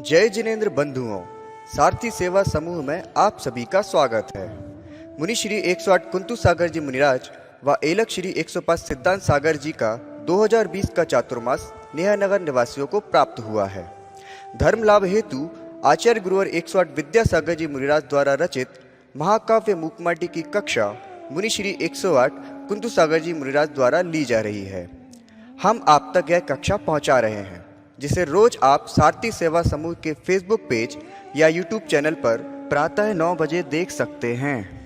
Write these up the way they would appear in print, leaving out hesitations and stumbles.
जय जिनेन्द्र बंधुओं, सारथी सेवा समूह में आप सभी का स्वागत है। मुनि श्री 108 कुंतु सागर जी मुनिराज व एलक श्री 105 सिद्धांत सागर जी का 2020 का चातुर्मास नेहानगर निवासियों को प्राप्त हुआ है। धर्म लाभ हेतु आचार्य गुरुवर 108 विद्यासागर जी मुनिराज द्वारा रचित महाकाव्य मूकमाटी की कक्षा मुनि श्री 108 कुंतु सागर जी मुनिराज द्वारा ली जा रही है। हम आप तक यह कक्षा पहुंचा रहे हैं, जिसे रोज आप सारथी सेवा समूह के फेसबुक पेज या यूट्यूब चैनल पर प्रातः 9 बजे देख सकते हैं।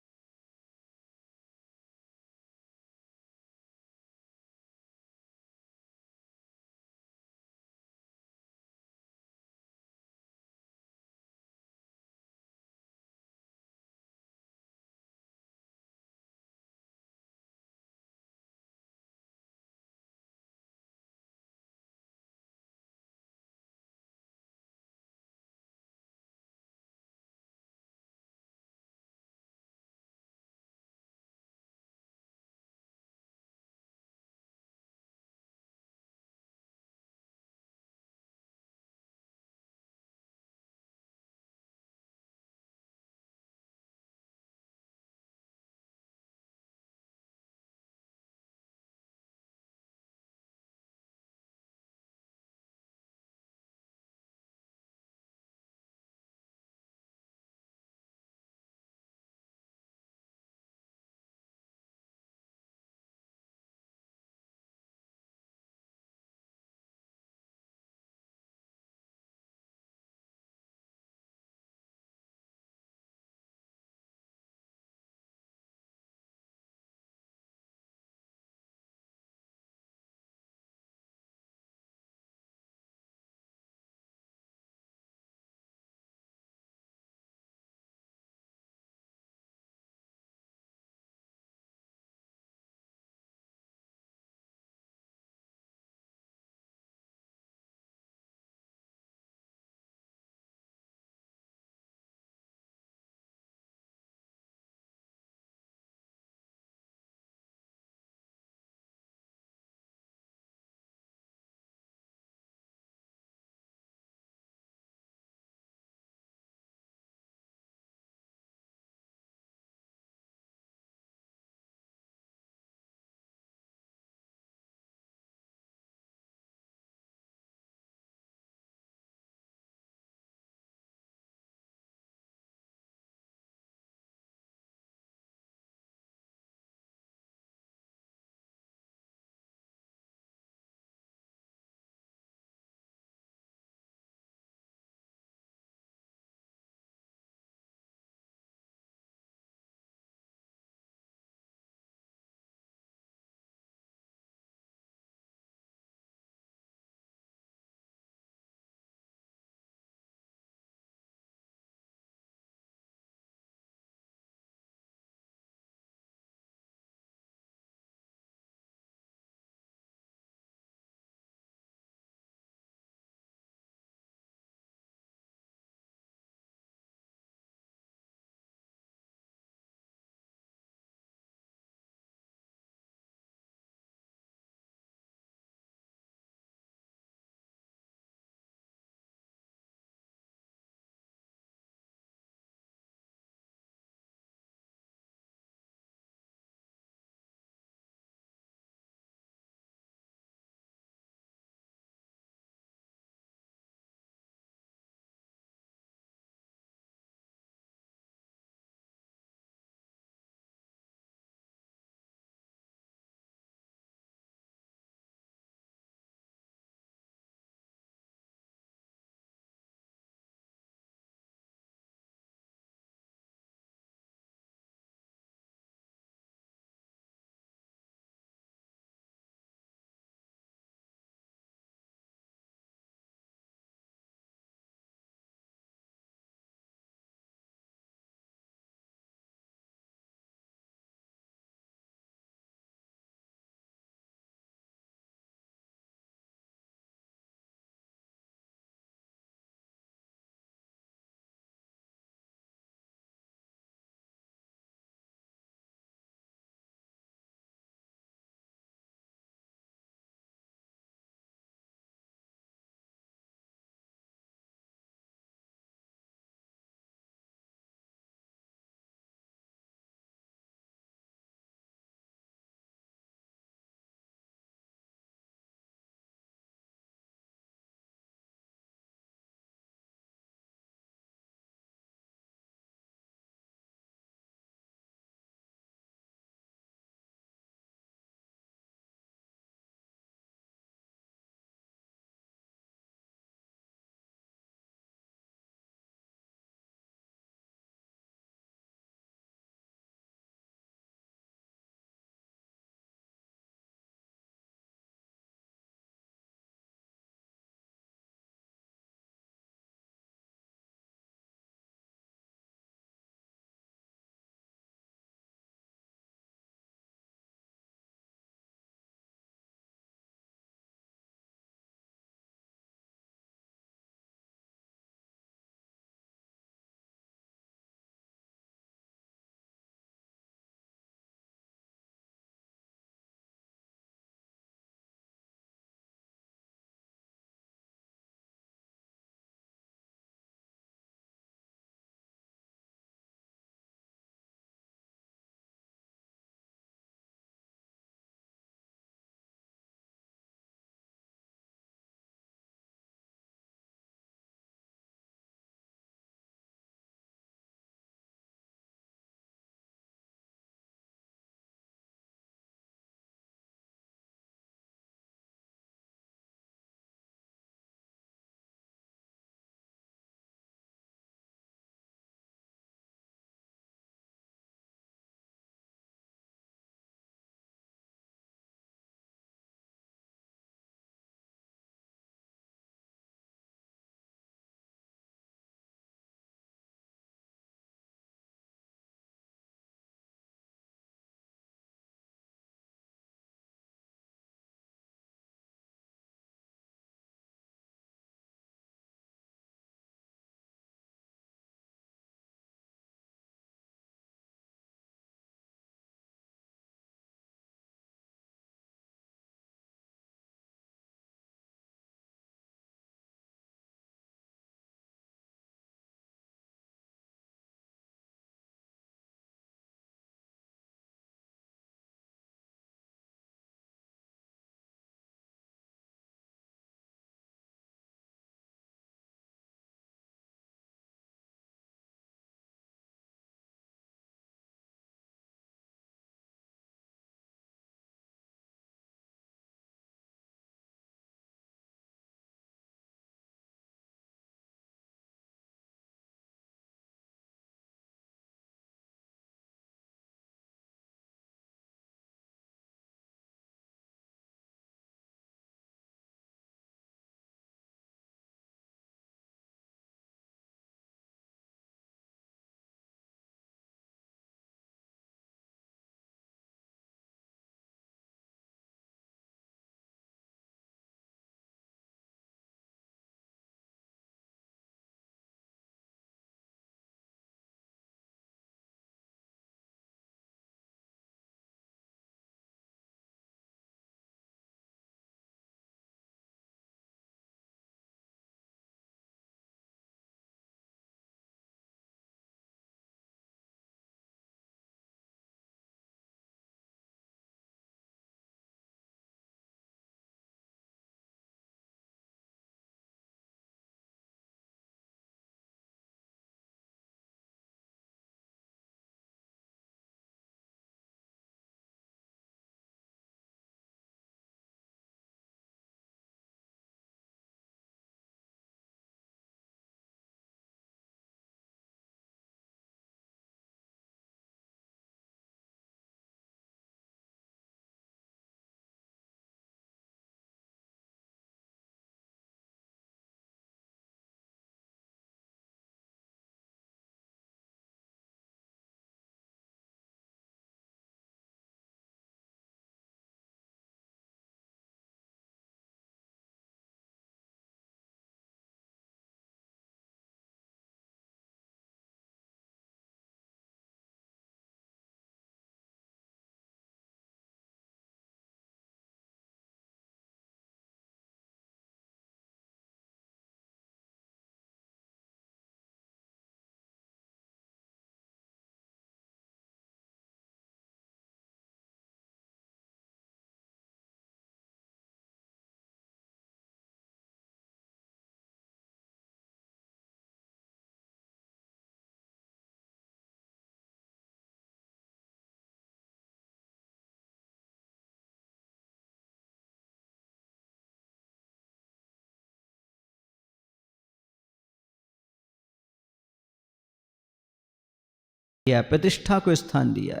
दिया, प्रतिष्ठा को स्थान दिया।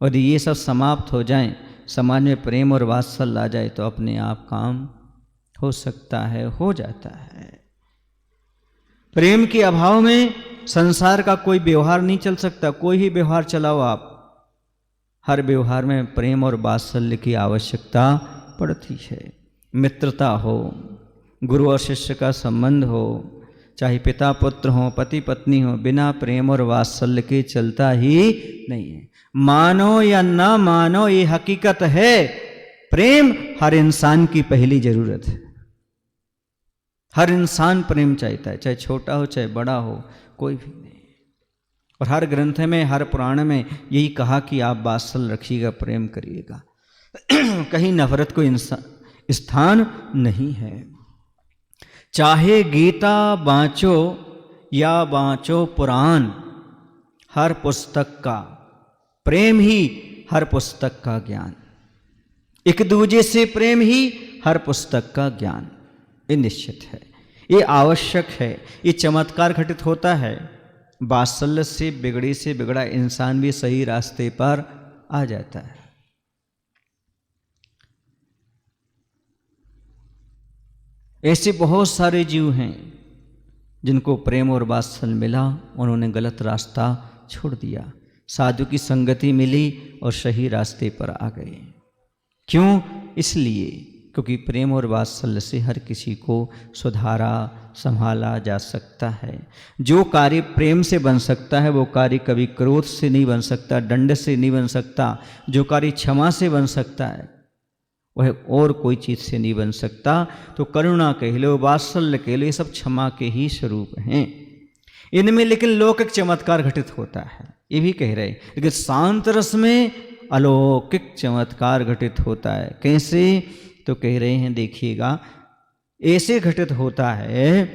और ये सब समाप्त हो जाए, समाज में प्रेम और वात्सल्य आ जाए, तो अपने आप काम हो सकता है, हो जाता है। प्रेम के अभाव में संसार का कोई व्यवहार नहीं चल सकता। कोई ही व्यवहार चलाओ आप, हर व्यवहार में प्रेम और वात्सल्य की आवश्यकता पड़ती है। मित्रता हो, गुरु और शिष्य का संबंध हो, चाहे पिता पुत्र हो, पति पत्नी हो, बिना प्रेम और वात्सल्य के चलता ही नहीं है। मानो या ना मानो, ये हकीकत है, प्रेम हर इंसान की पहली जरूरत है। हर इंसान प्रेम चाहता है, चाहे छोटा हो चाहे बड़ा हो, कोई भी नहीं। और हर ग्रंथ में, हर पुराण में यही कहा कि आप वात्सल्य रखिएगा, प्रेम करिएगा। कहीं नफरत को स्थान नहीं है। चाहे गीता बाँचो या बाँचो पुराण, हर पुस्तक का प्रेम ही हर पुस्तक का ज्ञान। एक दूजे से प्रेम ही हर पुस्तक का ज्ञान, ये निश्चित है, ये आवश्यक है। ये चमत्कार घटित होता है। वात्सल्य से बिगड़ा इंसान भी सही रास्ते पर आ जाता है। ऐसे बहुत सारे जीव हैं जिनको प्रेम और वात्सल्य मिला, उन्होंने गलत रास्ता छोड़ दिया, साधु की संगति मिली और सही रास्ते पर आ गए। क्यों? इसलिए क्योंकि प्रेम और वात्सल्य से हर किसी को सुधारा, संभाला जा सकता है। जो कार्य प्रेम से बन सकता है, वो कार्य कभी क्रोध से नहीं बन सकता, दंड से नहीं बन सकता। जो कार्य क्षमा से बन सकता है, वह और कोई चीज़ से नहीं बन सकता। तो करुणा कह लो, वात्सल्य कह लो, ये सब क्षमा के ही स्वरूप हैं। इनमें लेकिन लौकिक चमत्कार घटित होता है, ये भी कह रहे। लेकिन शांत रस में अलौकिक चमत्कार घटित होता है। कैसे? तो कह रहे हैं, देखिएगा, ऐसे घटित होता है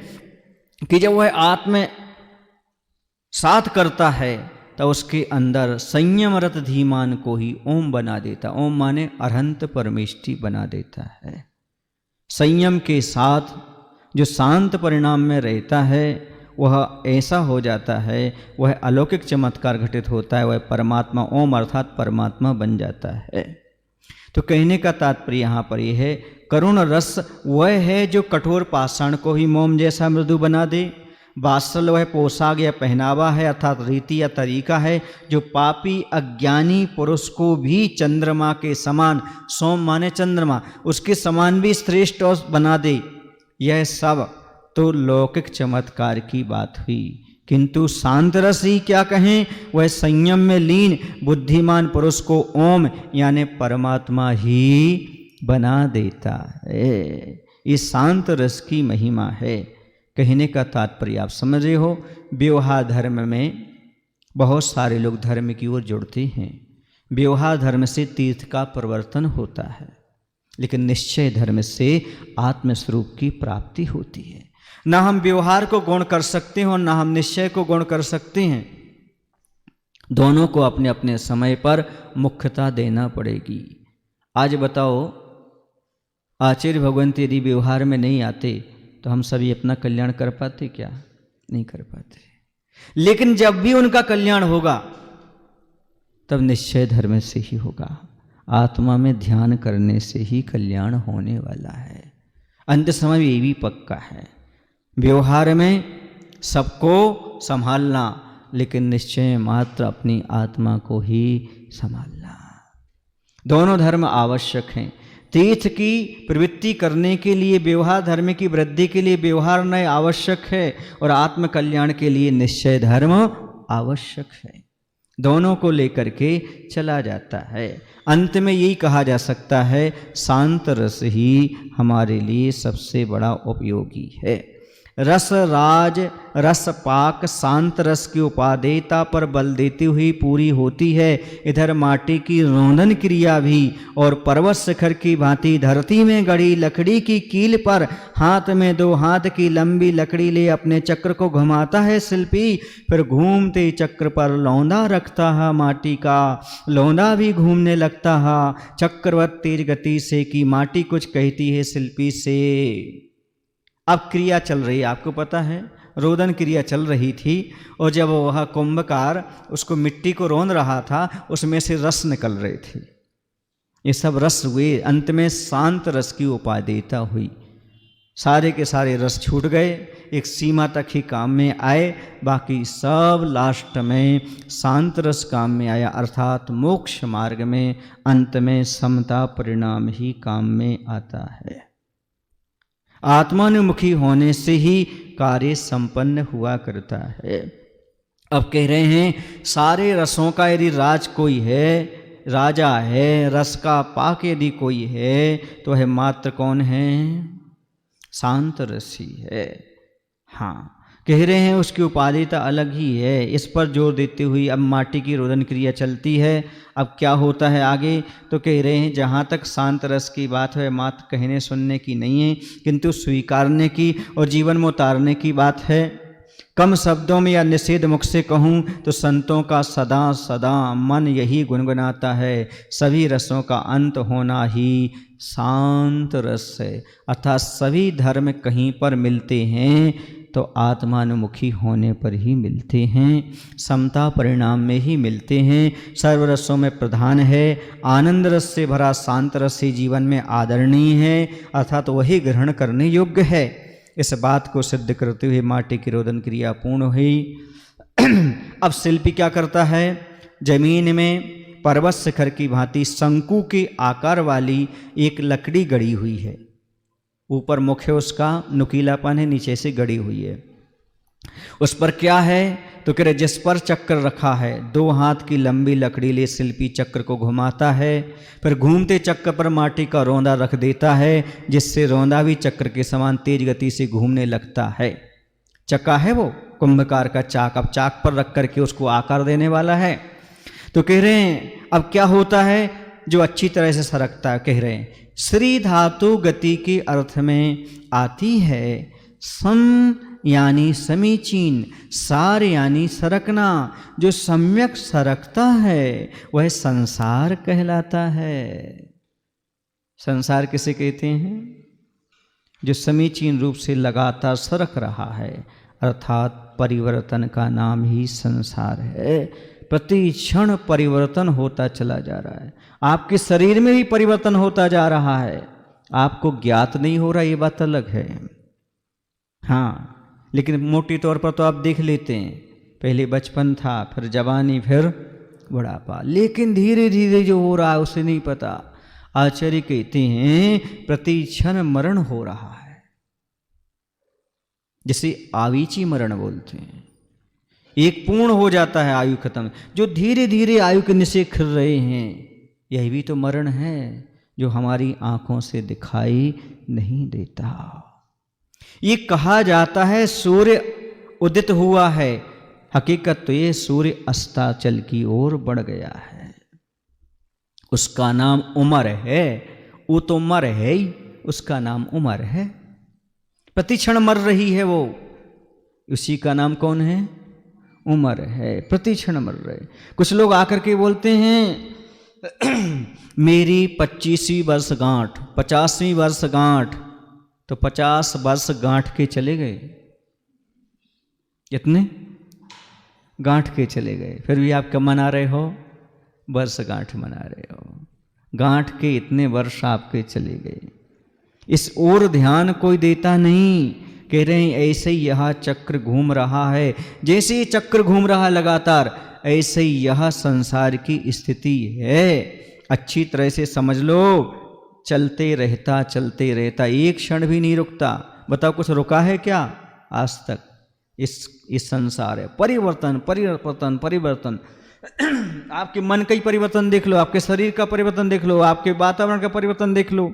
कि जब वह आत्म साथ करता है तो उसके अंदर संयम रत धीमान को ही ओम बना देता। ओम माने अरहंत परमेष्टि बना देता है। संयम के साथ जो शांत परिणाम में रहता है, वह ऐसा हो जाता है, वह अलौकिक चमत्कार घटित होता है, वह परमात्मा, ओम अर्थात परमात्मा बन जाता है। तो कहने का तात्पर्य यहाँ पर यह है, करुण रस वह है जो कठोर पाषाण को ही मोम जैसा मृदु बना दे। वात्सल्य वह पोशाक या पहनावा है, अर्थात रीति या तरीका है, जो पापी अज्ञानी पुरुष को भी चंद्रमा के समान, सोम माने चंद्रमा, उसके समान भी श्रेष्ठ बना दे। यह सब तो लौकिक चमत्कार की बात हुई। किंतु शांत रस ही क्या कहें, वह संयम में लीन बुद्धिमान पुरुष को ओम यानी परमात्मा ही बना देता है। ये शांत रस की महिमा है। कहने का तात्पर्य आप समझ रहे हो। व्यवहार धर्म में बहुत सारे लोग धर्म की ओर जुड़ते हैं। व्यवहार धर्म से तीर्थ का परिवर्तन होता है, लेकिन निश्चय धर्म से आत्मस्वरूप की प्राप्ति होती है। ना हम व्यवहार को गौण कर सकते हैं और ना हम निश्चय को गौण कर सकते हैं। दोनों को अपने अपने समय पर मुख्यता देना पड़ेगी। आज बताओ, आचार्य भगवंत यदि व्यवहार में नहीं आते तो हम सभी अपना कल्याण कर पाते क्या? नहीं कर पाते। लेकिन जब भी उनका कल्याण होगा तब निश्चय धर्म से ही होगा। आत्मा में ध्यान करने से ही कल्याण होने वाला है। अंत समय में ये भी पक्का है। व्यवहार में सबको संभालना, लेकिन निश्चय मात्र अपनी आत्मा को ही संभालना। दोनों धर्म आवश्यक हैं। तीर्थ की प्रवृत्ति करने के लिए, व्यवहार धर्म की वृद्धि के लिए व्यवहार नय आवश्यक है, और आत्म कल्याण के लिए निश्चय धर्म आवश्यक है। दोनों को लेकर के चला जाता है। अंत में यही कहा जा सकता है, शांत रस ही हमारे लिए सबसे बड़ा उपयोगी है। रस राज रस पाक शांत रस की उपादेयता पर बल देती हुई पूरी होती है। इधर माटी की रोदन क्रिया भी और पर्वत शिखर की भांति धरती में गड़ी लकड़ी की कील पर हाथ में 2 हाथ की लंबी लकड़ी ले अपने चक्र को घुमाता है शिल्पी। फिर घूमते चक्र पर लौंदा रखता है माटी का, लौंदा भी घूमने लगता है चक्रवत तेज गति से कि माटी कुछ कहती है शिल्पी से। अब क्रिया चल रही है, आपको पता है। रोदन क्रिया चल रही थी और जब वह कुंभकार उसको मिट्टी को रौंद रहा था उसमें से रस निकल रहे थे। ये सब रस हुए, अंत में शांत रस की उपादेयता हुई। सारे के सारे रस छूट गए, एक सीमा तक ही काम में आए, बाकी सब लास्ट में शांत रस काम में आया, अर्थात मोक्ष मार्ग में अंत में समता परिणाम ही काम में आता है। आत्मानुमुखी होने से ही कार्य संपन्न हुआ करता है। अब कह रहे हैं सारे रसों का यदि राज कोई है, राजा है, रस का पाक यदि कोई है तो है मात्र कौन है? शांत रसी है। हाँ, कह रहे हैं उसकी उपादेयता अलग ही है। इस पर जोर देते हुए अब माटी की रोदन क्रिया चलती है। अब क्या होता है आगे, तो कह रहे हैं जहाँ तक शांत रस की बात है मात्र कहने सुनने की नहीं है, किंतु स्वीकारने की और जीवन में उतारने की बात है। कम शब्दों में या निषेध मुख से कहूँ तो संतों का सदा सदा मन यही गुनगुनाता है, सभी रसों का अंत होना ही शांत रस है। अर्थात सभी धर्म कहीं पर मिलते हैं तो आत्मानुमुखी होने पर ही मिलते हैं, समता परिणाम में ही मिलते हैं। सर्वरसों में प्रधान है, आनंद रस से भरा शांत रस से जीवन में आदरणीय है, अर्थात वही ग्रहण करने योग्य है। इस बात को सिद्ध करते हुए माटी की रोदन क्रिया पूर्ण हुई। अब शिल्पी क्या करता है, जमीन में पर्वत शिखर की भांति शंकु के आकार वाली एक लकड़ी गड़ी हुई है। ऊपर मुख्य उसका नुकीलापन है, नीचे से गड़ी हुई है। उस पर क्या है तो कह रहे जिस पर चक्र रखा है, 2 हाथ की लंबी लकड़ी ले शिल्पी चक्र को घुमाता है, फिर घूमते चक्र पर माटी का रौंदा रख देता है, जिससे रौंदा भी चक्र के समान तेज गति से घूमने लगता है। चक्का है वो कुंभकार का चाक, अब चाक पर रख करके उसको आकार देने वाला है। तो कह रहे हैं अब क्या होता है, जो अच्छी तरह से सरकता है। कह रहे हैं श्री धातु गति के अर्थ में आती है, सम यानी समीचीन, सार यानी सरकना। जो सम्यक सरकता है वह संसार कहलाता है। संसार किसे कहते हैं? जो समीचीन रूप से लगातार सरक रहा है, अर्थात परिवर्तन का नाम ही संसार है। प्रति क्षण परिवर्तन होता चला जा रहा है। आपके शरीर में भी परिवर्तन होता जा रहा है, आपको ज्ञात नहीं हो रहा, ये बात अलग है। हाँ, लेकिन मोटी तौर पर तो आप देख लेते हैं, पहले बचपन था, फिर जवानी, फिर बुढ़ापा, लेकिन धीरे धीरे जो हो रहा है उसे नहीं पता। आचार्य कहते हैं प्रति क्षण मरण हो रहा है, जिसे आवीची मरण बोलते हैं। एक पूर्ण हो जाता है, आयु खत्म। जो धीरे धीरे आयु के निशे खिल रहे हैं, यही भी तो मरण है, जो हमारी आंखों से दिखाई नहीं देता। ये कहा जाता है सूर्य उदित हुआ है, हकीकत तो ये सूर्य अस्ताचल की ओर बढ़ गया है। उसका नाम उमर है, वो तो मर है ही, उसका नाम उमर है। प्रतिक्षण मर रही है वो, उसी का नाम कौन है? उमर है। प्रतिक्षण मर रहे। कुछ लोग आकर के बोलते हैं मेरी 25वीं वर्षगांठ, 50वीं वर्षगांठ, तो 50 वर्ष गांठ के चले गए। कितने गांठ के चले गए, फिर भी आप क्या मना रहे हो? वर्षगांठ मना रहे हो। गांठ के इतने वर्ष आपके चले गए, इस ओर ध्यान कोई देता नहीं। कह रहे हैं ऐसे ही यह चक्र घूम रहा है, जैसे ही चक्र घूम रहा लगातार, ऐसे ही यह संसार की स्थिति है। अच्छी तरह से समझ लो, चलते रहता, एक क्षण भी नहीं रुकता। बताओ कुछ रुका है क्या आज तक? इस संसार है परिवर्तन परिवर्तन परिवर्तन। आपके मन का ही परिवर्तन देख लो, आपके शरीर का परिवर्तन देख लो, आपके वातावरण का परिवर्तन देख लो,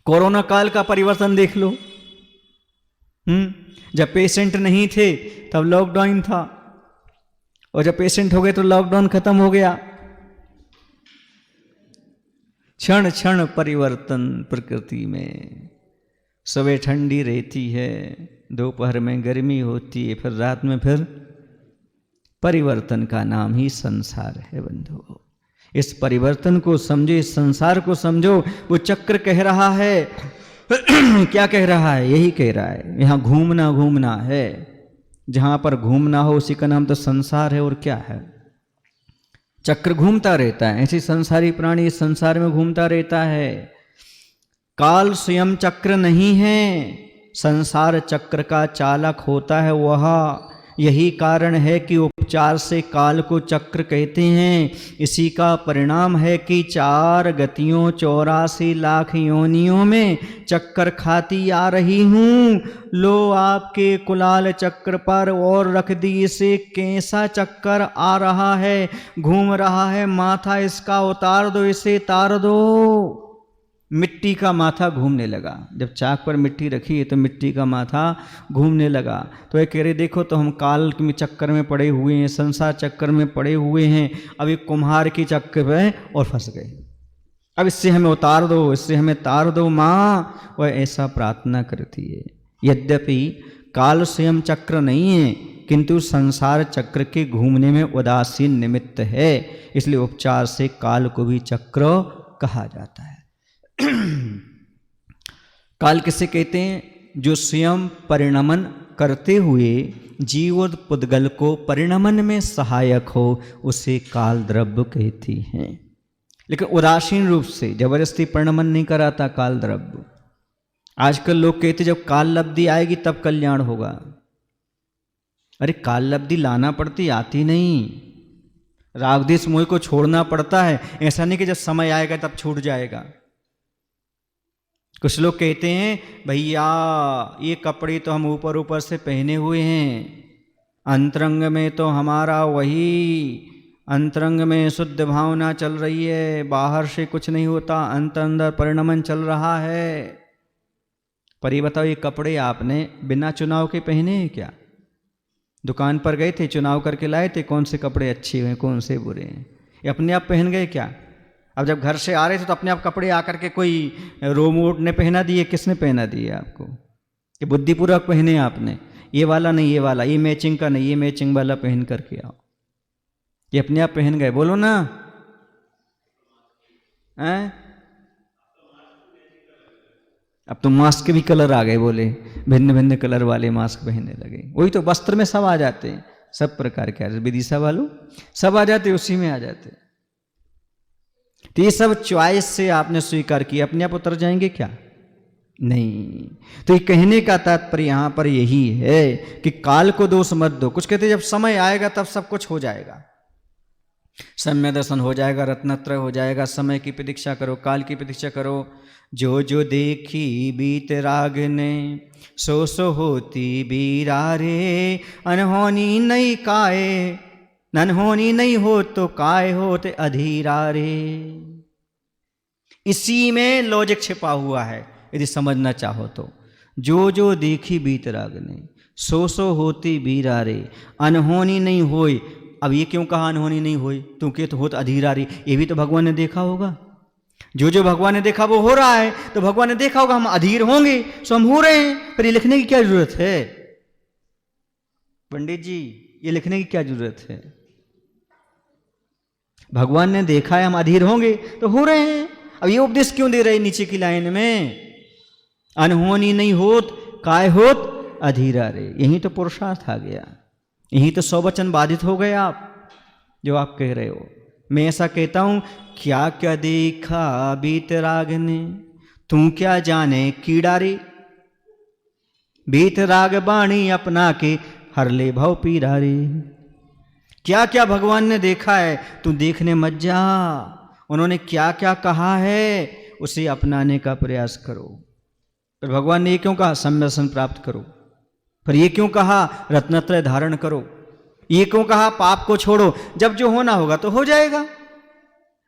कोरोना काल का परिवर्तन देख लो। जब पेशेंट नहीं थे तब लॉकडाउन था, और जब पेशेंट हो गए तो लॉकडाउन खत्म हो गया। क्षण क्षण परिवर्तन प्रकृति में। सुबह ठंडी रहती है, दोपहर में गर्मी होती है, फिर रात में फिर परिवर्तन का नाम ही संसार है बंधुओं। इस परिवर्तन को समझो, इस संसार को समझो। वो चक्र कह रहा है क्या कह रहा है? यही कह रहा है, यहाँ घूमना घूमना है। जहां पर घूमना हो उसी का नाम तो संसार है, और क्या है? चक्र घूमता रहता है, ऐसे संसारी प्राणी इस संसार में घूमता रहता है। काल स्वयं चक्र नहीं है, संसार चक्र का चालक होता है वह। यही कारण है कि उपचार से काल को चक्र कहते हैं। इसी का परिणाम है कि 4 गतियों 84 लाख योनियों में चक्कर खाती आ रही हूँ। लो आपके कुलाल चक्र पर और रख दी इसे, कैसा चक्कर आ रहा है, घूम रहा है माथा इसका, उतार दो इसे, तार दो। मिट्टी का माथा घूमने लगा। जब चाक पर मिट्टी रखी है तो मिट्टी का माथा घूमने लगा। तो ये कह रहे देखो, तो हम काल में चक्कर में पड़े हुए हैं, संसार चक्कर में पड़े हुए हैं, अभी कुम्हार की चक्कर में और फंस गए। अब इससे हमें उतार दो, इससे हमें तार दो माँ। वह ऐसा प्रार्थना करती है। यद्यपि काल स्वयं चक्र नहीं है, किंतु संसार चक्र के घूमने में उदासीन निमित्त है, इसलिए उपचार से काल को भी चक्र कहा जाता है। काल किसे कहते हैं? जो स्वयं परिणमन करते हुए जीव और पुद्गल को परिणमन में सहायक हो, उसे काल द्रव्य कहती हैं। लेकिन उदासीन रूप से जबरदस्ती परिणमन नहीं कराता काल द्रव्य। आजकल लोग कहते जब काल लब्धि आएगी तब कल्याण होगा। अरे काल लब्धि लाना पड़ती, आती नहीं। राग द्वेष मोह को छोड़ना पड़ता है। ऐसा नहीं कि जब समय आएगा तब छूट जाएगा। कुछ लोग कहते हैं भैया ये कपड़े तो हम ऊपर ऊपर से पहने हुए हैं, अंतरंग में तो हमारा वही, अंतरंग में शुद्ध भावना चल रही है, बाहर से कुछ नहीं होता, अंदर परिणमन चल रहा है। पर ये बताओ, ये कपड़े आपने बिना चुनाव के पहने हैं क्या? दुकान पर गए थे, चुनाव करके लाए थे कौन से कपड़े अच्छे हैं कौन से बुरे हैं? ये अपने आप पहन गए क्या? अब जब घर से आ रहे थे तो अपने आप कपड़े आकर के कोई रोमोट ने पहना दिए? किसने पहना दिए आपको? कि बुद्धिपूर्वक पहने आपने? ये वाला नहीं, ये वाला, ये मैचिंग का नहीं, ये मैचिंग वाला पहन करके आओ। ये अपने आप पहन गए? बोलो ना। हैं? अब तो मास्क के भी कलर आ गए, बोले भिन्न भिन्न कलर वाले मास्क पहनने लगे। वही तो वस्त्र में सब आ जाते हैं, सब प्रकार के विदिशा वालों सब आ जाते, उसी में आ जाते। तो ये सब चॉइस से आपने स्वीकार किया, अपने आप उतर जाएंगे क्या? नहीं। तो ये कहने का तात्पर्य यहां पर यही है कि काल को दोष मत दो। कुछ कहते जब समय आएगा तब सब कुछ हो जाएगा, सम्य दर्शन हो जाएगा, रत्नत्रय हो जाएगा। समय की प्रतीक्षा करो, काल की प्रतीक्षा करो। जो जो देखी बीत राग ने, सो सो होती बीरा रे। अनहोनी नहीं काए, ननहोनी नहीं हो तो काय होते अधीरा रे। इसी में लॉजिक छिपा हुआ है, यदि समझना चाहो तो। जो जो देखी बीत राग ने, सो सो होती बीरा रे। अनहोनी नहीं होई। अब ये क्यों कहा अनहोनी नहीं होई? क्योंकि तो होत अधीरा रे। ये भी तो भगवान ने देखा होगा। जो जो भगवान ने देखा वो हो रहा है, तो भगवान ने देखा होगा हम अधीर होंगे, सो हम हो रहे हैं। पर ये लिखने की क्या जरूरत है पंडित जी? ये लिखने की क्या जरूरत है? भगवान ने देखा है हम अधीर होंगे तो हो रहे हैं। अब ये उपदेश क्यों दे रहे नीचे की लाइन में? अनहोनी नहीं होत काय होत अधीरा रे। यही तो पुरुषार्थ आ गया, यही तो 100 वचन बाधित हो गए आप जो आप कह रहे हो। मैं ऐसा कहता हूं, क्या क्या देखा बीत राग ने, तू क्या जाने कीड़ा रे। बीत राग बाणी अपना के, हर ले भव पीरा रे। क्या क्या भगवान ने देखा है, तू देखने मत जा। उन्होंने क्या क्या कहा है उसे अपनाने का प्रयास करो। पर भगवान ने ये क्यों कहा सम्यसन प्राप्त करो? पर ये क्यों कहा रत्नत्रय धारण करो? ये क्यों कहा पाप को छोड़ो? जब जो होना होगा तो हो जाएगा।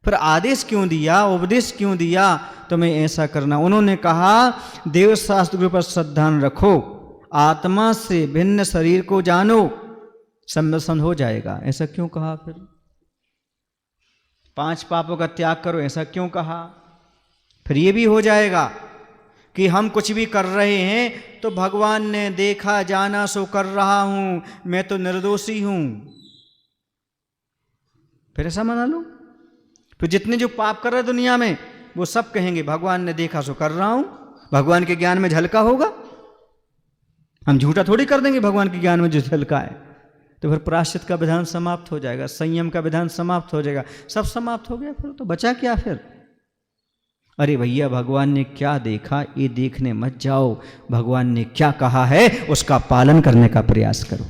फिर आदेश क्यों दिया, उपदेश क्यों दिया तुम्हें ऐसा करना? उन्होंने कहा देव शास्त्र पर श्रद्धा रखो, आत्मा से भिन्न शरीर को जानो, सम्यसन हो जाएगा। ऐसा क्यों कहा? फिर 5 पापों का त्याग करो, ऐसा क्यों कहा? फिर ये भी हो जाएगा कि हम कुछ भी कर रहे हैं तो भगवान ने देखा जाना सो कर रहा हूं, मैं तो निर्दोषी हूं। फिर ऐसा मना लो। तो जितने जो पाप कर रहे दुनिया में वो सब कहेंगे भगवान ने देखा सो कर रहा हूं, भगवान के ज्ञान में झलका होगा? हम झूठा थोड़ी कर देंगे भगवान के ज्ञान में जो झलका है। तो फिर प्रायश्चित का विधान समाप्त हो जाएगा, संयम का विधान समाप्त हो जाएगा, सब समाप्त हो गया, फिर तो बचा क्या फिर? अरे भैया, भगवान ने क्या देखा ये देखने मत जाओ, भगवान ने क्या कहा है उसका पालन करने का प्रयास करो।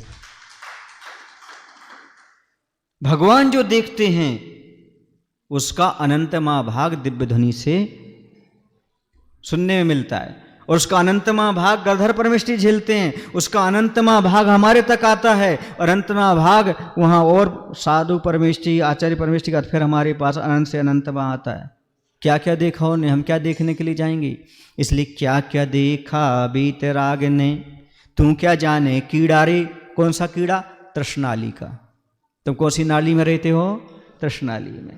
भगवान जो देखते हैं उसका अनंतमा भाग दिव्य ध्वनि से सुनने में मिलता है, और उसका अनंतमा भाग गधर परमेष्टि झेलते हैं, उसका अनंतमा भाग हमारे तक आता है, और अनंतमा भाग वहां और साधु परमेष्टि, आचार्य परमेष्टि का फिर हमारे पास अनंत से अनंतमा आता है। क्या क्या देखा उन्हें, हम क्या देखने के लिए जाएंगे? इसलिए क्या क्या देखा बीतराग ने, तू क्या जाने कीड़ा रे। कौन सा कीड़ा? तृष्णाली का। तुम कौन सी नाली में रहते हो? तृष्णाली में।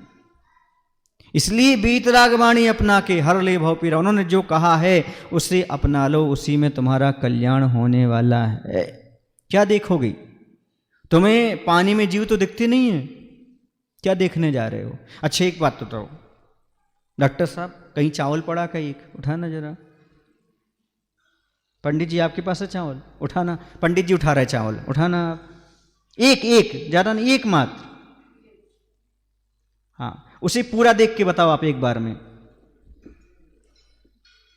इसलिए बीतराग वाणी अपना के हर ले भव पीरा। उन्होंने जो कहा है उसे अपना लो, उसी में तुम्हारा कल्याण होने वाला है। क्या देखोगे? तुम्हें पानी में जीव तो दिखते नहीं है, क्या देखने जा रहे हो? अच्छा एक बात बताओ डॉक्टर साहब, कहीं चावल पड़ा का एक उठाना जरा। पंडित जी आपके पास है चावल? उठाना। पंडित जी उठा रहे चावल, उठाना। एक एक, ज्यादा नहीं, एक मात्र। हाँ, उसे पूरा देख के बताओ आप एक बार में।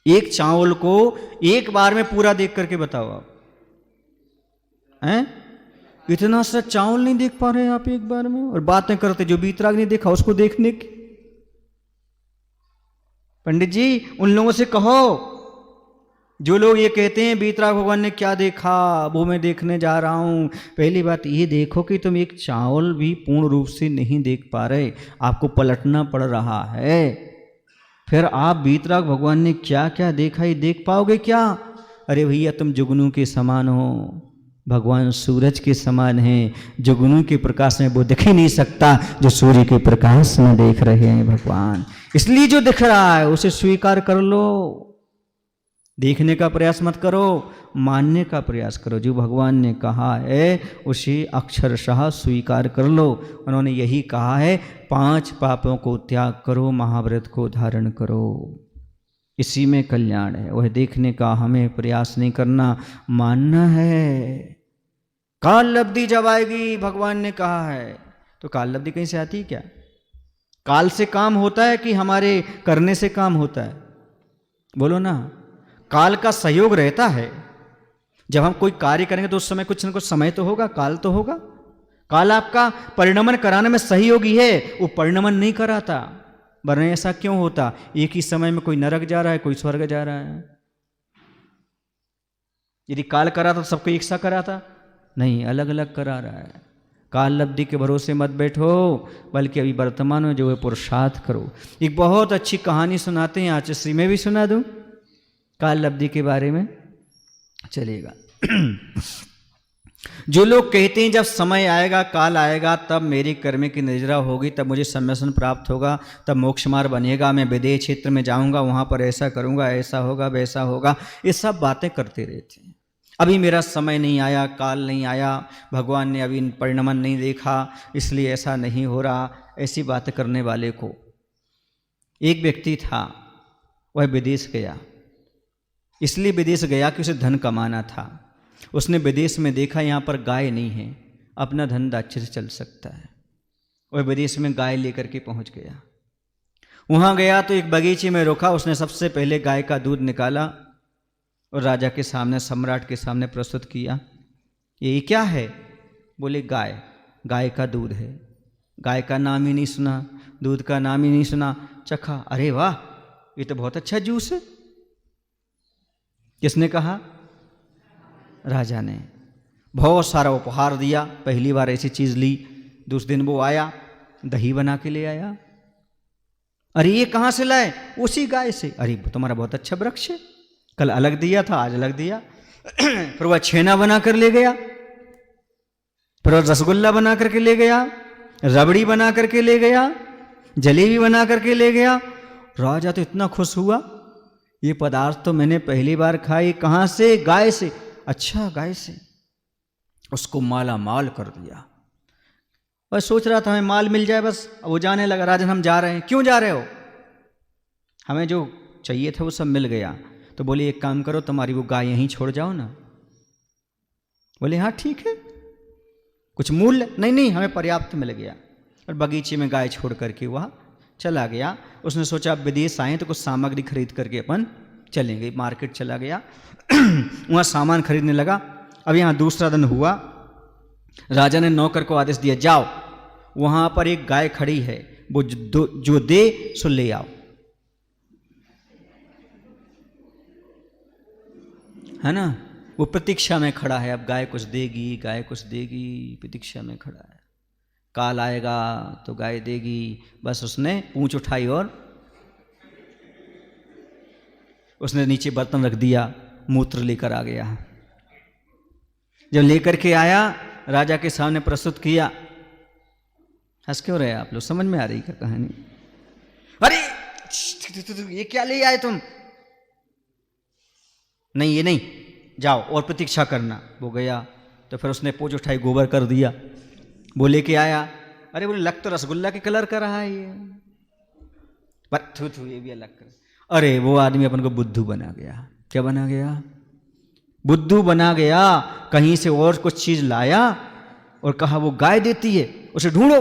एक चावल को एक बार में पूरा देख करके बताओ आप। हैं? इतना सा चावल नहीं देख पा रहे आप एक बार में, और बातें करते जो बीतराग नहीं देखा उसको देखने की। पंडित जी उन लोगों से कहो जो लोग ये कहते हैं बीतराग भगवान ने क्या देखा, वो मैं देखने जा रहा हूं। पहली बात ये देखो कि तुम एक चावल भी पूर्ण रूप से नहीं देख पा रहे, आपको पलटना पड़ रहा है। फिर आप बीतराग भगवान ने क्या क्या देखा ये देख पाओगे क्या? अरे भैया, तुम जुगनू के समान हो, भगवान सूरज के समान हैं। जुगनू के प्रकाश में वो दिख ही नहीं सकता जो सूर्य के प्रकाश में देख रहे हैं भगवान। इसलिए जो दिख रहा है उसे स्वीकार कर लो, देखने का प्रयास मत करो, मानने का प्रयास करो। जो भगवान ने कहा है उसे अक्षरशः स्वीकार कर लो। उन्होंने यही कहा है, 5 पापों को त्याग करो, महाव्रत को धारण करो, इसी में कल्याण है। वह देखने का हमें प्रयास नहीं करना, मानना है। काल लब्धि जब आएगी, भगवान ने कहा है, तो काल लब्धि कहीं से आती है क्या? काल से काम होता है कि हमारे करने से काम होता है? बोलो ना। काल का सहयोग रहता है। जब हम कोई कार्य करेंगे तो उस समय कुछ न कुछ समय तो होगा, काल तो होगा। काल आपका परिणमन कराने में सहयोगी है, वो परिणमन नहीं कराता। वरना ऐसा क्यों होता? एक ही समय में कोई नरक जा रहा है, कोई स्वर्ग जा रहा है। यदि काल कराता तो सबको एक सा कराता? नहीं, अलग अलग करा रहा है। काल लब्धि के भरोसे मत बैठो, बल्कि अभी वर्तमान में जो है पुरुषार्थ करो। एक बहुत अच्छी कहानी सुनाते हैं आचार्य, मैं भी सुना दूं काल लब्धि के बारे में, चलेगा। जो लोग कहते हैं जब समय आएगा, काल आएगा, तब मेरी कर्म की नजरा होगी, तब मुझे सम्यसन प्राप्त होगा, तब मोक्ष मार्ग बनेगा, मैं विदेह क्षेत्र में जाऊंगा, वहां पर ऐसा करूंगा, ऐसा होगा, वैसा होगा, ये सब बातें करते रहते हैं। अभी मेरा समय नहीं आया, काल नहीं आया, भगवान ने अभी परिणमन नहीं देखा, इसलिए ऐसा नहीं हो रहा। ऐसी बातें करने वाले को, एक व्यक्ति था, वह विदेश गया। इसलिए विदेश गया कि उसे धन कमाना था। उसने विदेश में देखा यहाँ पर गाय नहीं है, अपना धंधा अच्छे से चल सकता है। वह विदेश में गाय लेकर के पहुँच गया। वहाँ गया तो एक बगीचे में रुका, उसने सबसे पहले गाय का दूध निकाला और राजा के सामने, सम्राट के सामने प्रस्तुत किया। ये क्या है? बोले गाय, गाय का दूध है। गाय का नाम ही नहीं सुना, दूध का नाम ही नहीं सुना। चखा, अरे वाह, ये तो बहुत अच्छा जूस है। किसने कहा? राजा ने। बहुत सारा उपहार दिया, पहली बार ऐसी चीज ली। दूसरे दिन वो आया, दही बना के ले आया। अरे ये कहाँ से लाए? उसी गाय से। अरे तुम्हारा बहुत अच्छा वृक्ष है, कल अलग दिया था, आज अलग दिया। फिर वह छेना बना कर ले गया, फिर वह रसगुल्ला बना करके ले गया, रबड़ी बना करके ले गया, जलेबी बना करके ले गया। राजा तो इतना खुश हुआ, ये पदार्थ तो मैंने पहली बार खाई। कहाँ से? गाय से। अच्छा, गाय से। उसको माला माल कर दिया। बस सोच रहा था हमें माल मिल जाए बस। अब वो जाने लगा, राजन हम जा रहे हैं। क्यों जा रहे हो? हमें जो चाहिए था वो सब मिल गया। तो बोले एक काम करो, तुम्हारी वो गाय यहीं छोड़ जाओ ना। बोले हाँ ठीक है, कुछ मूल्य नहीं, नहीं हमें पर्याप्त मिल गया। और बगीचे में गाय छोड़ करके वह चला गया। उसने सोचा अब विदेश आए तो कुछ सामग्री खरीद करके अपन चलेंगे। मार्केट चला गया, वहाँ सामान खरीदने लगा। अब यहाँ दूसरा दिन हुआ, राजा ने नौकर को आदेश दिया, जाओ वहाँ पर एक गाय खड़ी है, वो जो दे सो ले आओ। है ना, वो प्रतीक्षा में खड़ा है, अब गाय कुछ देगी, गाय कुछ देगी, प्रतीक्षा में खड़ा है। काल आएगा तो गाय देगी। बस उसने पूंछ उठाई और उसने नीचे बर्तन रख दिया, मूत्र लेकर आ गया। जब लेकर के आया, राजा के सामने प्रस्तुत किया। हंस क्यों रहे आप लोग, समझ में आ रही क्या कहानी? अरे ये क्या ले आए तुम? नहीं ये नहीं, जाओ और प्रतीक्षा करना। वो गया तो फिर उसने पूंछ उठाई, गोबर कर दिया, वो लेके आया। अरे बोले लग तो रसगुल्ला के कलर का रहा है ये, पर थू ये भी अलग कर। अरे वो आदमी अपन को बुद्धू बना गया। क्या बना गया? बुद्धू बना गया। कहीं से और कुछ चीज लाया और कहा वो गाय देती है, उसे ढूंढो।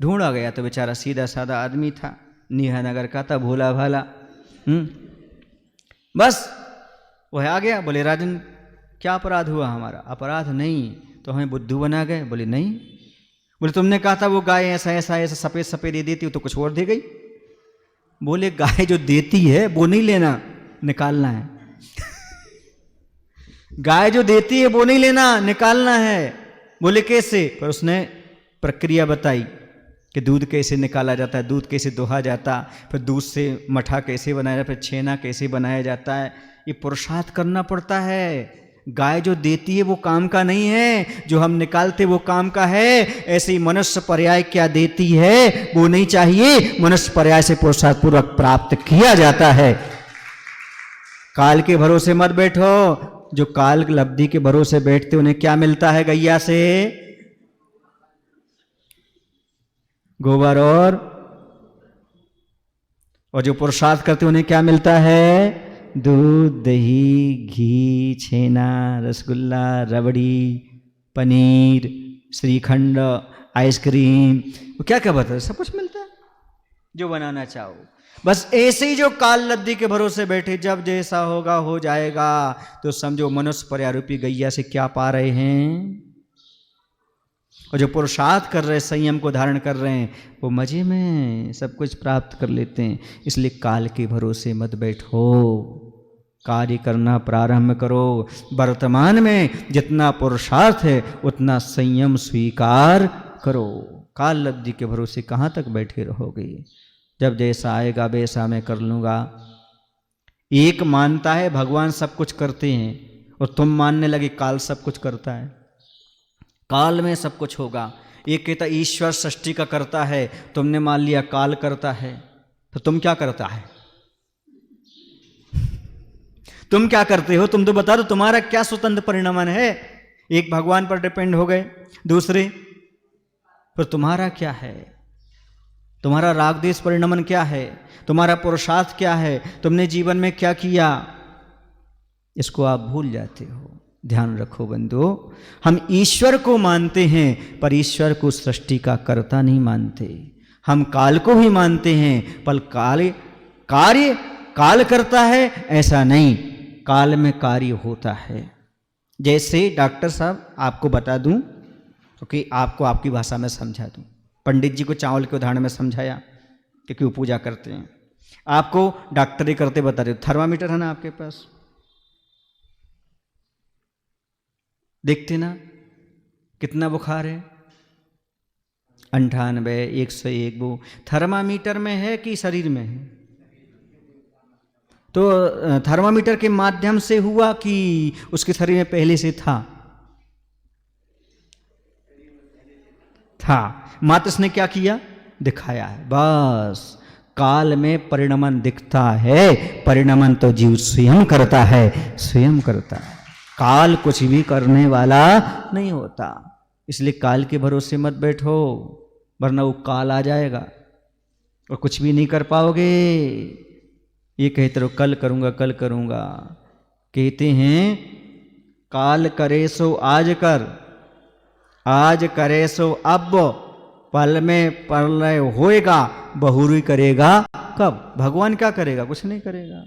ढूंढा गया तो बेचारा सीधा साधा आदमी था, नीहा नगर का था, भोला भाला। बस वह आ गया। बोले राजन क्या अपराध हुआ हमारा? अपराध नहीं, तो हमें बुद्धू बना गए। बोले नहीं। बोले तुमने कहा था वो गाय ऐसा ऐसा ऐसा सफेद सफेद दे देती हो, तो कुछ और दे गई। बोले गाय जो देती है वो नहीं लेना, निकालना है। गाय जो देती है वो नहीं लेना, निकालना है। बोले कैसे? पर उसने प्रक्रिया बताई कि दूध कैसे निकाला जाता है, दूध कैसे दोहा जाता, फिर दूध से मठा कैसे बनाया जाता है, फिर छेना कैसे बनाया जाता है। ये पुरुषार्थ करना पड़ता है। गाय जो देती है वो काम का नहीं है, जो हम निकालते वो काम का है। ऐसे ही मनुष्य पर्याय क्या देती है वो नहीं चाहिए, मनुष्य पर्याय से पुरुषार्थ पूर्वक प्राप्त किया जाता है। काल के भरोसे मत बैठो। जो काल लब्धि के भरोसे बैठते उन्हें क्या मिलता है? गैया से गोबर। और जो पुरुषार्थ करते उन्हें क्या मिलता है? दूध, दही, घी, छेना, रसगुल्ला, रबड़ी, पनीर, श्रीखंड, आइसक्रीम, वो क्या क्या बताते, सब कुछ मिलता है जो बनाना चाहो। बस ऐसे ही जो काल लब्धि के भरोसे बैठे, जब जैसा होगा हो जाएगा, तो समझो मनुष्य पर्यारूपी गैया से क्या पा रहे हैं। और जो पुरुषार्थ कर रहे हैं, संयम को धारण कर रहे हैं, वो मजे में सब कुछ प्राप्त कर लेते हैं। इसलिए काल के भरोसे मत बैठो, कार्य करना प्रारंभ करो। वर्तमान में जितना पुरुषार्थ है उतना संयम स्वीकार करो। काल लब्धि के भरोसे कहाँ तक बैठे रहोगे? जब जैसा आएगा वैसा मैं कर लूँगा। एक मानता है भगवान सब कुछ करते हैं, और तुम मानने लगे काल सब कुछ करता है। काल में सब कुछ होगा। एक कहता ईश्वर सृष्टि का करता है, तुमने मान लिया काल करता है, तो तुम क्या करता है? तुम क्या करते हो? तुम तो बता दो, तुम्हारा क्या स्वतंत्र परिणमन है? एक भगवान पर डिपेंड हो गए, दूसरे पर तुम्हारा क्या है? तुम्हारा राग देश परिणमन क्या है? तुम्हारा पुरुषार्थ क्या है? तुमने जीवन में क्या किया? इसको आप भूल जाते हो। ध्यान रखो बंधुओं, हम ईश्वर को मानते हैं पर ईश्वर को सृष्टि का कर्ता नहीं मानते। हम काल को भी मानते हैं पर कार्य काल करता है ऐसा नहीं, काल में कार्य होता है। जैसे डॉक्टर साहब आपको बता दूं, क्योंकि आपको आपकी भाषा में समझा दूं। पंडित जी को चावल के उदाहरण में समझाया क्योंकि वो पूजा करते हैं। आपको डॉक्टरी करते बता रहे, थर्मामीटर है ना आपके पास, देखते ना कितना बुखार है, 98, 101। वो थर्मामीटर में है कि शरीर में है? तो थर्मामीटर के माध्यम से हुआ कि उसके शरीर में पहले से था? मात्र इसने क्या किया? दिखाया है। बस काल में परिणमन दिखता है, परिणमन तो जीव स्वयं करता है, स्वयं करता है। काल कुछ भी करने वाला नहीं होता। इसलिए काल के भरोसे मत बैठो, वरना वो काल आ जाएगा और कुछ भी नहीं कर पाओगे। ये कहते रहो कल करूँगा कल करूँगा। कहते हैं काल करे सो आज कर, आज करे सो अब, पल में प्रलय होएगा, बहुरी करेगा कब। भगवान क्या करेगा? कुछ नहीं करेगा।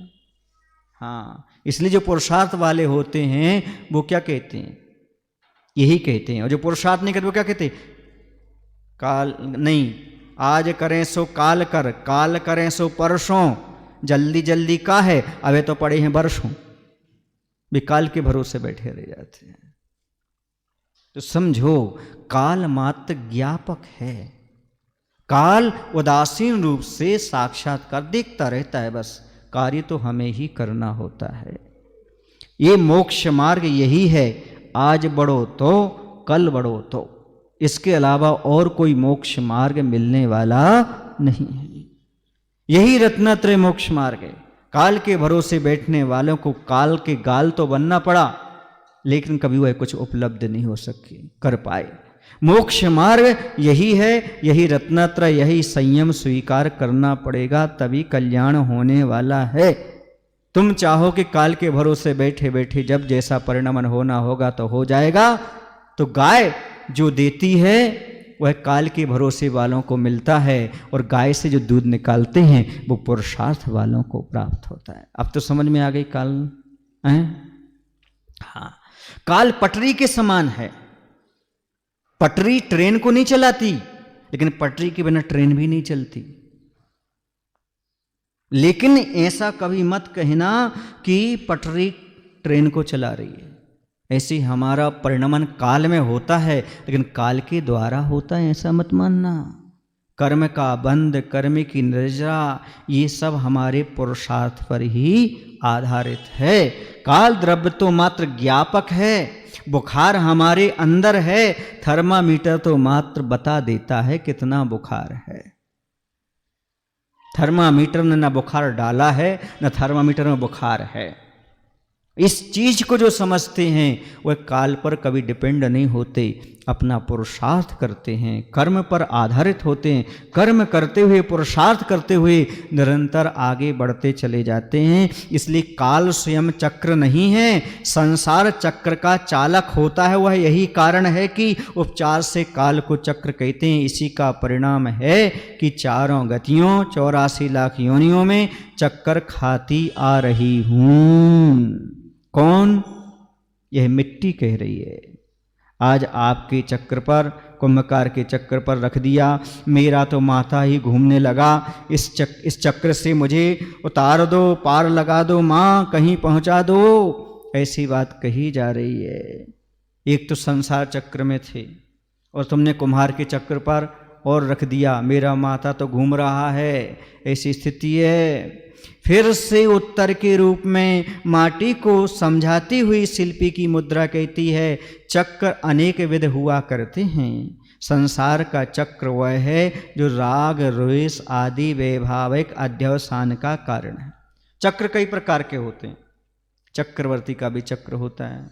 हाँ, इसलिए जो पुरुषार्थ वाले होते हैं वो क्या कहते हैं? यही कहते हैं। और जो पुरुषार्थ नहीं करते वो क्या कहते हैं? काल नहीं, आज करें सो काल कर, काल करें सो परसों, जल्दी जल्दी का है, अबे तो पड़े हैं बरसों। भी काल के भरोसे बैठे रह जाते हैं। तो समझो काल मात्र ज्ञापक है। काल उदासीन रूप से साक्षात्कार देखता रहता है, बस कार्य तो हमें ही करना होता है। ये मोक्ष मार्ग यही है, आज बढ़ो तो कल बढ़ो तो, इसके अलावा और कोई मोक्ष मार्ग मिलने वाला नहीं है। यही रत्नत्रय मोक्ष मार्ग है। काल के भरोसे बैठने वालों को काल के गाल तो बनना पड़ा, लेकिन कभी वह कुछ उपलब्ध नहीं हो सके कर पाए। मोक्ष मार्ग यही है, यही रत्नत्रय, यही संयम स्वीकार करना पड़ेगा, तभी कल्याण होने वाला है। तुम चाहो कि काल के भरोसे बैठे बैठे जब जैसा परिणमन होना होगा तो हो जाएगा, तो गाय जो देती है वह काल के भरोसे वालों को मिलता है, और गाय से जो दूध निकालते हैं वो पुरुषार्थ वालों को प्राप्त होता है। अब तो समझ में आ गई काल है? हाँ, काल पटरी के समान है। पटरी ट्रेन को नहीं चलाती, लेकिन पटरी के बिना ट्रेन भी नहीं चलती। लेकिन ऐसा कभी मत कहना कि पटरी ट्रेन को चला रही है। ऐसे हमारा परिणमन काल में होता है, लेकिन काल के द्वारा होता है, ऐसा मत मानना। कर्म का बंध, कर्म की निर्जरा, ये सब हमारे पुरुषार्थ पर ही आधारित है। काल द्रव्य तो मात्र ज्ञापक है, बुखार हमारे अंदर है, थर्मामीटर तो मात्र बता देता है कितना बुखार है। थर्मामीटर ने न बुखार डाला है, न थर्मामीटर में बुखार है। इस चीज को जो समझते हैं वह काल पर कभी डिपेंड नहीं होते, अपना पुरुषार्थ करते हैं, कर्म पर आधारित होते हैं। कर्म करते हुए, पुरुषार्थ करते हुए निरंतर आगे बढ़ते चले जाते हैं। इसलिए काल स्वयं चक्र नहीं है, संसार चक्र का चालक होता है। वह यही कारण है कि उपचार से काल को चक्र कहते हैं। इसी का परिणाम है कि चारों गतियों 84 लाख योनियों में चक्कर खाती आ रही हूं। कौन? यह मिट्टी कह रही है। आज आपके चक्र पर, कुंभकार के चक्र पर रख दिया, मेरा तो माथा ही घूमने लगा, इस चक्र से मुझे उतार दो, पार लगा दो माँ, कहीं पहुंचा दो, ऐसी बात कही जा रही है। एक तो संसार चक्र में थे और तुमने कुम्हार के चक्र पर और रख दिया, मेरा माथा तो घूम रहा है, ऐसी स्थिति है। फिर से उत्तर के रूप में माटी को समझाती हुई शिल्पी की मुद्रा कहती है, चक्र अनेक विध हुआ करते हैं। संसार का चक्र वह है जो राग रोष आदि वैभाविक अध्यवसान का कारण है। चक्र कई प्रकार के होते हैं। चक्रवर्ती का भी चक्र होता है,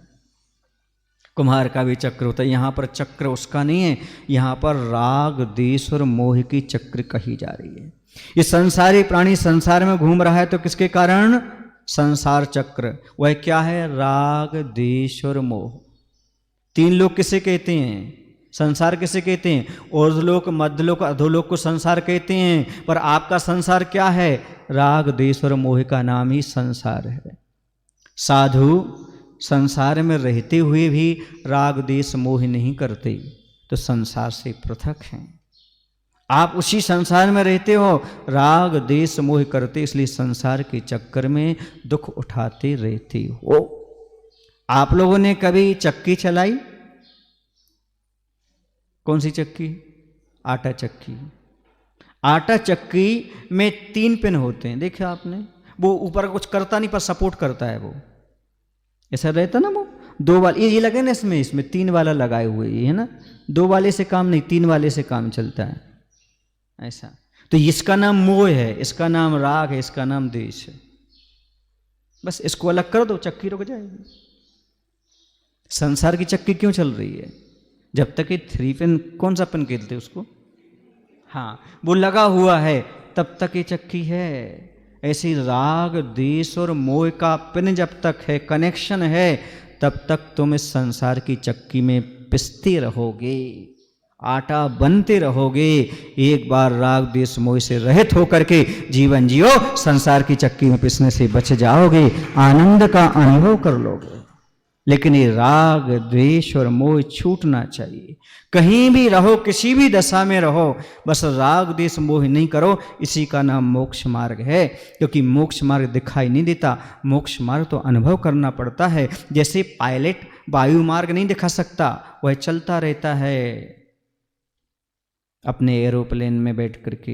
कुम्हार का भी चक्र होता है। यहाँ पर चक्र उसका नहीं है, यहाँ पर राग देश और मोह की चक्र कही जा रही है। ये संसारी प्राणी संसार में घूम रहा है तो किसके कारण? संसार चक्र। वह क्या है? राग देश और मोह। तीन लोग किसे कहते हैं? संसार किसे कहते हैं? ऊर्ध्वलोक, मध्यलोक, अधोलोक को संसार कहते हैं। पर आपका संसार क्या है? राग देश और मोह का नाम ही संसार है। साधु संसार में रहते हुए भी राग देश मोह नहीं करते, तो संसार से पृथक हैं। आप उसी संसार में रहते हो, राग देश मोह करते, इसलिए संसार के चक्कर में दुख उठाते रहते हो। आप लोगों ने कभी चक्की चलाई? कौन सी चक्की? आटा चक्की। आटा चक्की में 3 पिन होते हैं, देखा आपने? वो ऊपर कुछ करता नहीं, पर सपोर्ट करता है। वो ऐसा रहता ना, वो 2 वाले ये लगे ना, इसमें 3 वाला लगाए हुए, ये है ना। 2 वाले से काम नहीं, 3 वाले से काम चलता है, ऐसा। तो इसका नाम मोह है, इसका नाम राग है, इसका नाम देश है। बस इसको अलग कर दो, चक्की रुक जाएगी। संसार की चक्की क्यों चल रही है? जब तक ये 3 पिन, कौन सा पिन कहते उसको? हाँ, वो लगा हुआ है, तब तक ये चक्की है। ऐसी राग द्वेष और मोह का पिन जब तक है, कनेक्शन है, तब तक तुम इस संसार की चक्की में पिसते रहोगे, आटा बनते रहोगे। एक बार राग द्वेष मोह से रहित होकर के जीवन जियो, संसार की चक्की में पिसने से बच जाओगे, आनंद का अनुभव कर लोगे। लेकिन ये राग द्वेष और मोह छूटना चाहिए। कहीं भी रहो, किसी भी दशा में रहो, बस राग द्वेष मोह नहीं करो, इसी का नाम मोक्ष मार्ग है। क्योंकि मोक्ष मार्ग दिखाई नहीं देता, मोक्ष मार्ग तो अनुभव करना पड़ता है। जैसे पायलट वायु मार्ग नहीं दिखा सकता, वह चलता रहता है अपने एरोप्लेन में बैठ करके।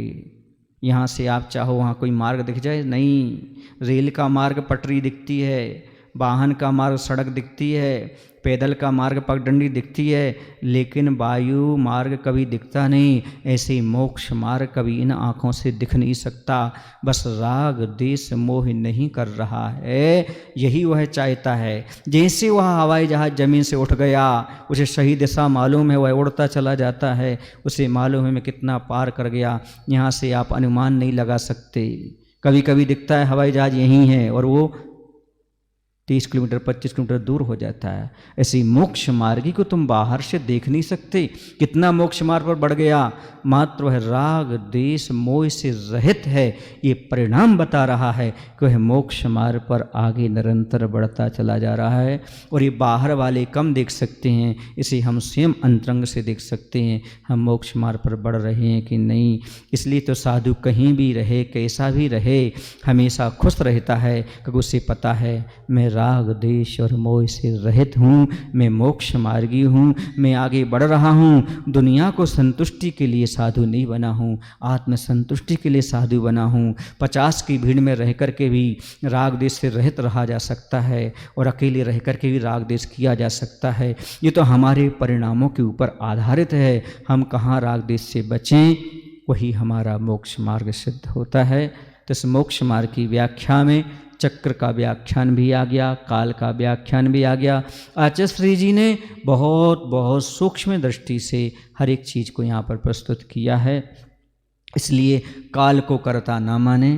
यहाँ से आप चाहो वहाँ कोई मार्ग दिख जाए, नहीं। रेल का मार्ग पटरी दिखती है, वाहन का मार्ग सड़क दिखती है, पैदल का मार्ग पगडंडी दिखती है, लेकिन वायु मार्ग कभी दिखता नहीं। ऐसे ही मोक्ष मार्ग कभी इन आँखों से दिख नहीं सकता। बस राग द्वेष मोह नहीं कर रहा है, यही वह चाहता है। जैसे वह हवाई जहाज जमीन से उठ गया, उसे सही दिशा मालूम है, वह उड़ता चला जाता है, उसे मालूम है मैं कितना पार कर गया। यहाँ से आप अनुमान नहीं लगा सकते। कभी कभी दिखता है हवाई जहाज यहीं है और वो 30 किलोमीटर 25 किलोमीटर दूर हो जाता है। ऐसी मोक्ष मार्गी को तुम बाहर से देख नहीं सकते। कितना मोक्ष मार्ग पर बढ़ गया, मात्र वह राग द्वेष मोह से रहित है। ये परिणाम बता रहा है कि वह मोक्ष मार्ग पर आगे निरंतर बढ़ता चला जा रहा है। और ये बाहर वाले कम देख सकते हैं, इसे हम स्वयं अंतरंग से देख सकते हैं, हम मोक्ष मार्ग पर बढ़ रहे हैं कि नहीं। इसलिए तो साधु कहीं भी रहे, कैसा भी रहे, हमेशा खुश रहता है, क्योंकि उसे पता है मैं राग द्वेष और मोह से रहित हूँ, मैं मोक्ष मार्गी हूँ, मैं आगे बढ़ रहा हूँ। दुनिया को संतुष्टि के लिए साधु नहीं बना हूँ, आत्म संतुष्टि के लिए साधु बना हूँ। 50 की भीड़ में रह कर के भी राग द्वेष से रहित रहा जा सकता है, और अकेले रह कर के भी राग द्वेष किया जा सकता है। ये तो हमारे परिणामों के ऊपर आधारित है, हम कहाँ राग द्वेष से बचें, वही हमारा मोक्ष मार्ग सिद्ध होता है। तो इस मोक्ष मार्ग की व्याख्या में चक्र का व्याख्यान भी आ गया, काल का व्याख्यान भी आ गया। आचार्य श्री जी ने बहुत बहुत सूक्ष्म दृष्टि से हर एक चीज़ को यहाँ पर प्रस्तुत किया है। इसलिए काल को कर्ता ना माने,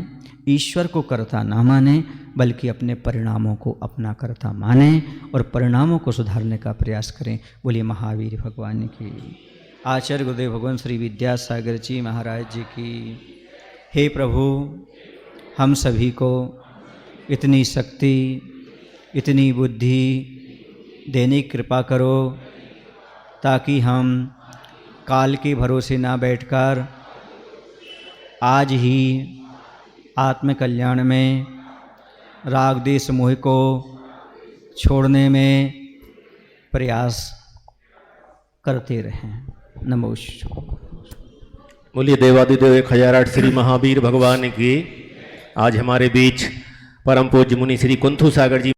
ईश्वर को कर्ता ना माने, बल्कि अपने परिणामों को अपना कर्ता माने और परिणामों को सुधारने का प्रयास करें। बोलिए महावीर भगवान की, आचार्य गुरुदेव भगवान श्री विद्यासागर जी महाराज जी की। हे प्रभु, हम सभी को इतनी शक्ति, इतनी बुद्धि देने की कृपा करो, ताकि हम काल के भरोसे ना बैठकर आज ही आत्म कल्याण में राग द्वेष मोह को छोड़ने में प्रयास करते रहें। नमोस्तु। बोलिए देवादिदेव 1008 श्री महावीर भगवान की। आज हमारे बीच परम पूज्य मुनि श्री कुंथु सागर जी